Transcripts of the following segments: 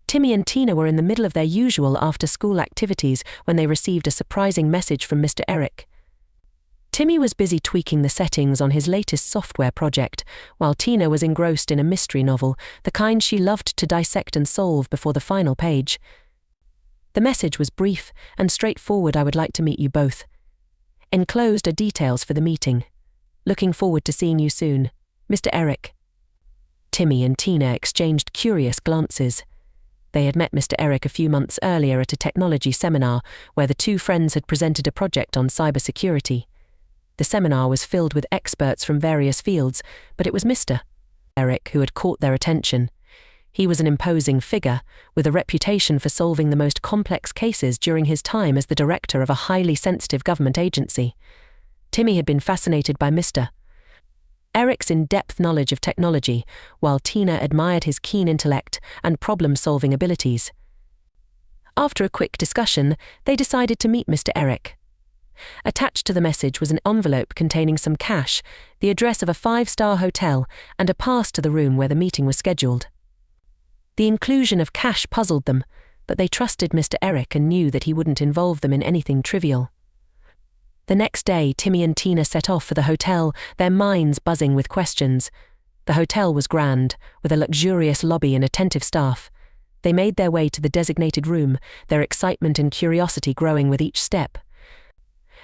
Timmy and Tina were in the middle of their usual after-school activities when they received a surprising message from Mr. Eric. Timmy was busy tweaking the settings on his latest software project, while Tina was engrossed in a mystery novel, the kind she loved to dissect and solve before the final page. The message was brief and straightforward. "I would like to meet you both. Enclosed are details for the meeting. Looking forward to seeing you soon, Mr. Eric." Timmy and Tina exchanged curious glances. They had met Mr. Eric a few months earlier at a technology seminar where the two friends had presented a project on cybersecurity. The seminar was filled with experts from various fields, but it was Mr. Eric who had caught their attention. He was an imposing figure, with a reputation for solving the most complex cases during his time as the director of a highly sensitive government agency. Timmy had been fascinated by Mr. Eric's in-depth knowledge of technology, while Tina admired his keen intellect and problem-solving abilities. After a quick discussion, they decided to meet Mr. Eric. Attached to the message was an envelope containing some cash, the address of a 5-star hotel, and a pass to the room where the meeting was scheduled. The inclusion of cash puzzled them, but they trusted Mr. Eric and knew that he wouldn't involve them in anything trivial. The next day, Timmy and Tina set off for the hotel, their minds buzzing with questions. The hotel was grand, with a luxurious lobby and attentive staff. They made their way to the designated room, their excitement and curiosity growing with each step.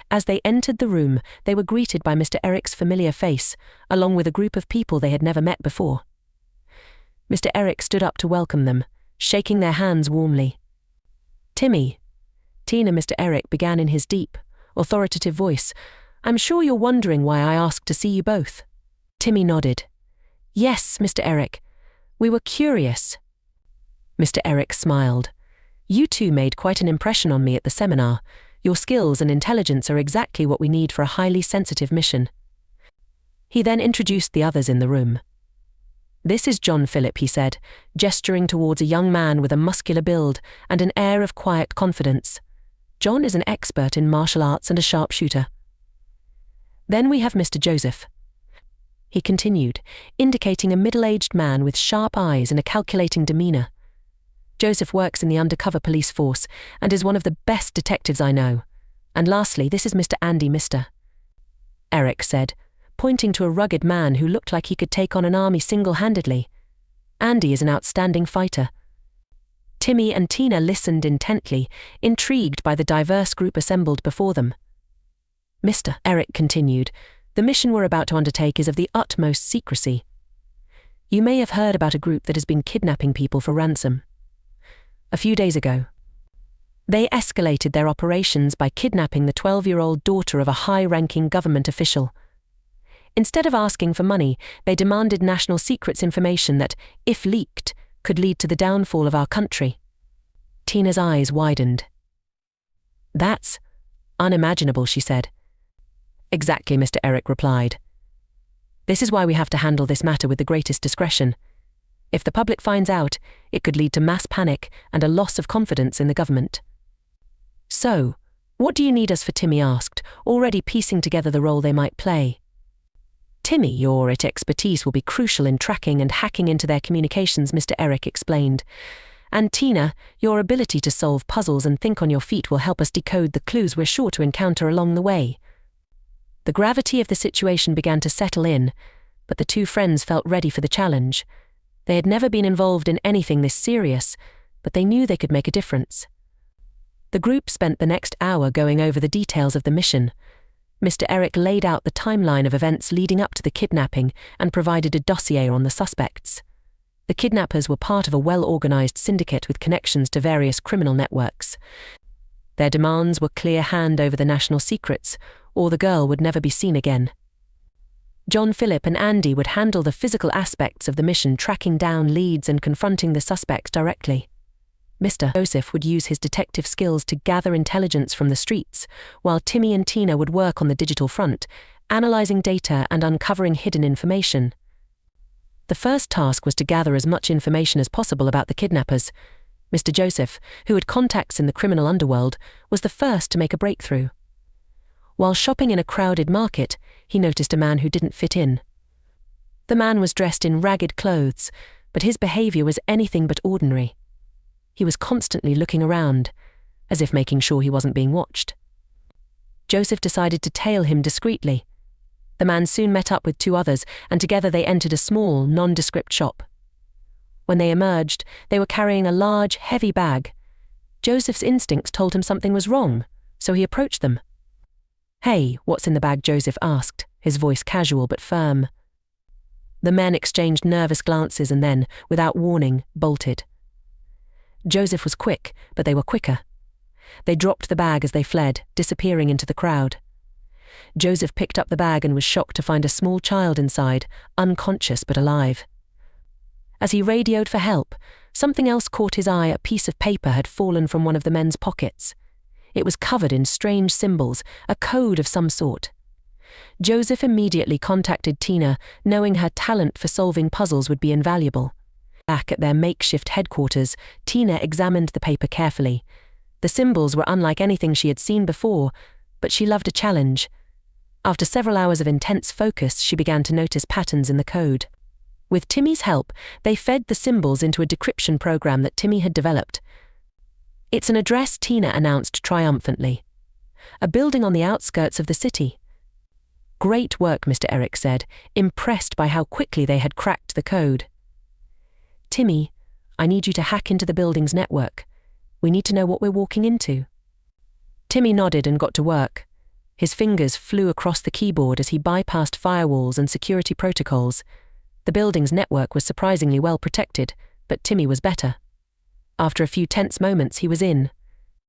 As they entered the room, they were greeted by Mr. Eric's familiar face, along with a group of people they had never met before. Mr. Eric stood up to welcome them, shaking their hands warmly. "Timmy, Tina," Mr. Eric began in his deep, authoritative voice, "I'm sure you're wondering why I asked to see you both." Timmy nodded. "Yes, Mr. Eric. We were curious." Mr. Eric smiled. "You two made quite an impression on me at the seminar. Your skills and intelligence are exactly what we need for a highly sensitive mission." He then introduced the others in the room. "This is John Philip," he said, gesturing towards a young man with a muscular build and an air of quiet confidence. "John is an expert in martial arts and a sharpshooter." "Then we have Mr. Joseph," he continued, indicating a middle-aged man with sharp eyes and a calculating demeanor. "Joseph works in the undercover police force and is one of the best detectives I know. And lastly, this is Mr. Andy," Mr. Eric said, pointing to a rugged man who looked like he could take on an army single-handedly. "Andy is an outstanding fighter." Timmy and Tina listened intently, intrigued by the diverse group assembled before them. Mr. Eric continued, "The mission we're about to undertake is of the utmost secrecy. You may have heard about a group that has been kidnapping people for ransom. A few days ago, they escalated their operations by kidnapping the 12-year-old daughter of a high-ranking government official. Instead of asking for money, they demanded national secrets information that, if leaked, could lead to the downfall of our country." Tina's eyes widened. "That's unimaginable," she said. "Exactly," Mr. Eric replied. "This is why we have to handle this matter with the greatest discretion. If the public finds out, it could lead to mass panic and a loss of confidence in the government." "So, what do you need us for?" Timmy asked, already piecing together the role they might play. "Timmy, your expertise will be crucial in tracking and hacking into their communications," Mr. Eric explained. "And Tina, your ability to solve puzzles and think on your feet will help us decode the clues we're sure to encounter along the way." The gravity of the situation began to settle in, but the two friends felt ready for the challenge. They had never been involved in anything this serious, but they knew they could make a difference. The group spent the next hour going over the details of the mission. Mr. Eric laid out the timeline of events leading up to the kidnapping and provided a dossier on the suspects. The kidnappers were part of a well-organized syndicate with connections to various criminal networks. Their demands were clear hand over the national secrets, or the girl would never be seen again. John Philip and Andy would handle the physical aspects of the mission, tracking down leads and confronting the suspects directly. Mr. Joseph would use his detective skills to gather intelligence from the streets, while Timmy and Tina would work on the digital front, analyzing data and uncovering hidden information. The first task was to gather as much information as possible about the kidnappers. Mr. Joseph, who had contacts in the criminal underworld, was the first to make a breakthrough. While shopping in a crowded market, he noticed a man who didn't fit in. The man was dressed in ragged clothes, but his behavior was anything but ordinary. He was constantly looking around, as if making sure he wasn't being watched. Joseph decided to tail him discreetly. The man soon met up with two others, and together they entered a small, nondescript shop. When they emerged, they were carrying a large, heavy bag. Joseph's instincts told him something was wrong, so he approached them. "Hey, what's in the bag?" Joseph asked, his voice casual but firm. The men exchanged nervous glances and then, without warning, bolted. Joseph was quick, but they were quicker. They dropped the bag as they fled, disappearing into the crowd. Joseph picked up the bag and was shocked to find a small child inside, unconscious but alive. As he radioed for help, something else caught his eye. A piece of paper had fallen from one of the men's pockets. It was covered in strange symbols, a code of some sort. Joseph immediately contacted Tina, knowing her talent for solving puzzles would be invaluable. Back at their makeshift headquarters, Tina examined the paper carefully. The symbols were unlike anything she had seen before, but she loved a challenge. After several hours of intense focus, she began to notice patterns in the code. With Timmy's help, they fed the symbols into a decryption program that Timmy had developed. "It's an address," Tina announced triumphantly. "A building on the outskirts of the city." "Great work," Mr. Eric said, impressed by how quickly they had cracked the code. "Timmy, I need you to hack into the building's network. We need to know what we're walking into." Timmy nodded and got to work. His fingers flew across the keyboard as he bypassed firewalls and security protocols. The building's network was surprisingly well protected, but Timmy was better. After a few tense moments, he was in.